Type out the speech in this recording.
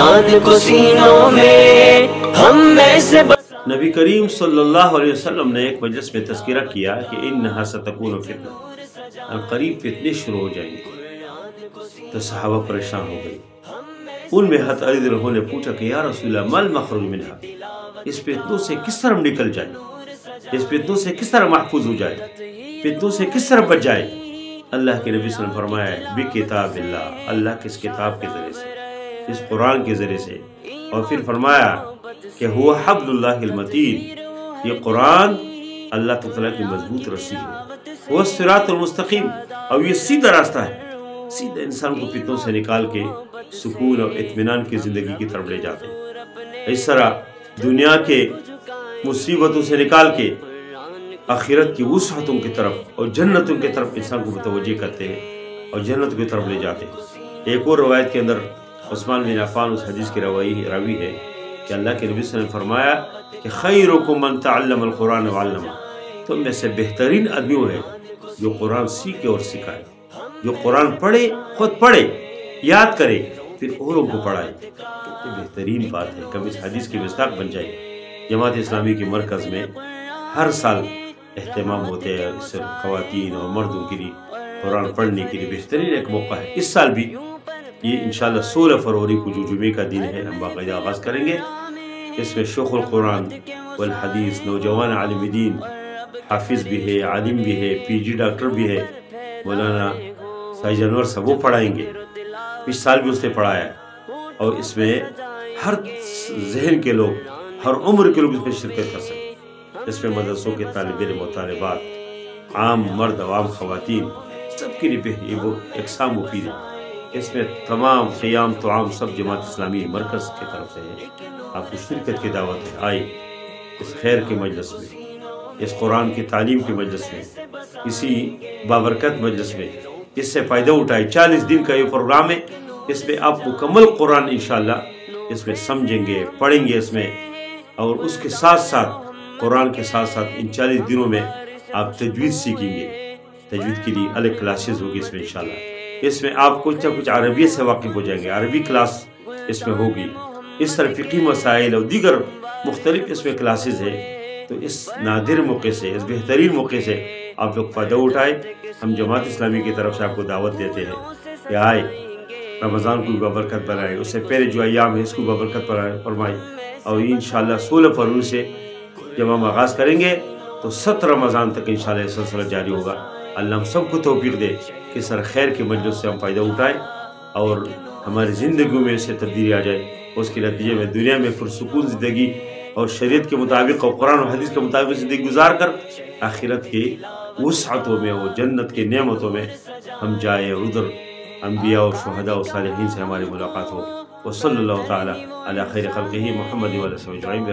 قرآن کو سینوں میں ہم میں سے نبی کریم صلی اللہ علیہ وسلم نے ایک مجلس میں تذکرہ کیا کہ انہا ستکون فتنہ، قریب فتنے شروع ہو جائیں گے۔ تو صحابہ پریشان ہو گئی۔ ان میں حضرت علی رضی اللہ عنہ نے پوچھا کہ یا رسول اللہ ما المخرج منہا، اس فتنوں سے کس طرح ہم نکل جائیں، اس فتنوں سے کس طرح محفوظ ہو جائے، فتنوں سے کس طرح بچ جائے؟ اللہ کے نبی صلی اللہ علیہ وسلم فرمایا بکتاب اللہ، اللہ کے اس کتاب کے ذریعے سے، اس قرآن کے ذریعے سے، اور پھر فرمایا کہ ہوا حبل اللہ المتین، یہ قرآن اللہ تعالیٰ کی مضبوط رسی ہے، وہ الصراط المستقیم، اور یہ سیدھا راستہ ہے، سیدھا انسان کو فتنوں سے نکال کے سکون اور اطمینان کی زندگی کی طرف لے جاتے ہیں۔ اس طرح دنیا کے مصیبتوں سے نکال کے آخرت کی وسعتوں کی طرف اور جنتوں کی طرف انسان کو متوجہ کرتے ہیں اور جنت کی طرف لے جاتے ہیں۔ ایک اور روایت کے اندر عثمان بن عفان اس حدیث کی راوی ہے کہ اللہ کے نبی صلی اللہ علیہ وسلم نے فرمایا کہ خیرکم من تعلم القرآن وعلمہ، تم میں سے بہترین آدمی وہ ہے جو قرآن سیکھے اور سکھائے، جو قرآن پڑھے، خود پڑھے، یاد کرے، پھر اوروں کو پڑھائے۔ کتنی بہترین بات ہے، کبھی اس حدیث کی مصداق بن جائے۔ جماعت اسلامی کے مرکز میں ہر سال اہتمام ہوتے ہیں، اس سے خواتین اور مردوں کے لیے قرآن پڑھنے کے لیے بہترین ایک موقع ہے۔ اس سال بھی یہ انشاءاللہ 16 فروری کو جو جمعے کا دن ہے ہم باقاعدہ آغاز کریں گے۔ اس میں شیخ القرآن والحدیث، نوجوان عالم دین، حافظ بھی ہے، عالم بھی ہے، پی جی ڈاکٹر بھی ہے، مولانا سائی انور صاحب، وہ پڑھائیں گے۔ اس سال بھی اس نے پڑھایا ہے، اور اس میں ہر ذہن کے لوگ، ہر عمر کے لوگ اس میں شرکت کر سکتے ہیں۔ اس میں مدرسوں کے طالب علم و طالبات، عام مرد، عوام خواتین، سب کے لیے یہ وہ اقسام مفید ہے۔ اس میں تمام قیام طعام سب جماعت اسلامی مرکز کی طرف سے ہے۔ آپ کو شرکت کی دعوت ہے، آئے اس خیر کے مجلس میں، اس قرآن کی تعلیم کے مجلس میں، اسی بابرکت مجلس میں اس سے فائدہ اٹھائے۔ 40 دن کا یہ پروگرام ہے، اس میں آپ مکمل قرآن انشاءاللہ اس میں سمجھیں گے، پڑھیں گے اس میں، اور اس کے ساتھ ساتھ قرآن کے ساتھ ساتھ ان 40 دنوں میں آپ تجوید سیکھیں گے۔ تجوید کے لیے الگ کلاسز ہوگی اس میں انشاءاللہ۔ اس میں آپ کچھ نہ کچھ عربیت سے واقف ہو جائیں گے، عربی کلاس اس میں ہوگی۔ اس طرح فقہی مسائل اور دیگر مختلف اس میں کلاسز ہے۔ تو اس نادر موقع سے، اس بہترین موقع سے آپ لوگ فائدہ اٹھائیں۔ ہم جماعت اسلامی کی طرف سے آپ کو دعوت دیتے ہیں کہ آئے، رمضان کو بھی بابرکت بنائے، اس سے پہلے جو ایام ہے اس کو بابرکت فرمائے، اور انشاءاللہ 16 فروری سے جب ہم آغاز کریں گے تو 7 رمضان تک انشاءاللہ یہ سلسلہ جاری ہوگا۔ اللہ ہم سب کو توفیق دے کہ سر خیر کے مجلس سے ہم فائدہ اٹھائیں اور ہماری زندگیوں میں اس سے تبدیلی آ جائے۔ اس کے نتیجے میں دنیا میں پرسکون زندگی اور شریعت کے مطابق اور قرآن و حدیث کے مطابق زندگی گزار کر آخرت کے وسعتوں میں اور جنت کے نعمتوں میں ہم جائیں، اور ادھر انبیاء و شہداء و صالحین سے ہماری ملاقات ہو۔ وصلی اللہ تعالی علی خیر خلقہ محمد و علیہ وسلم۔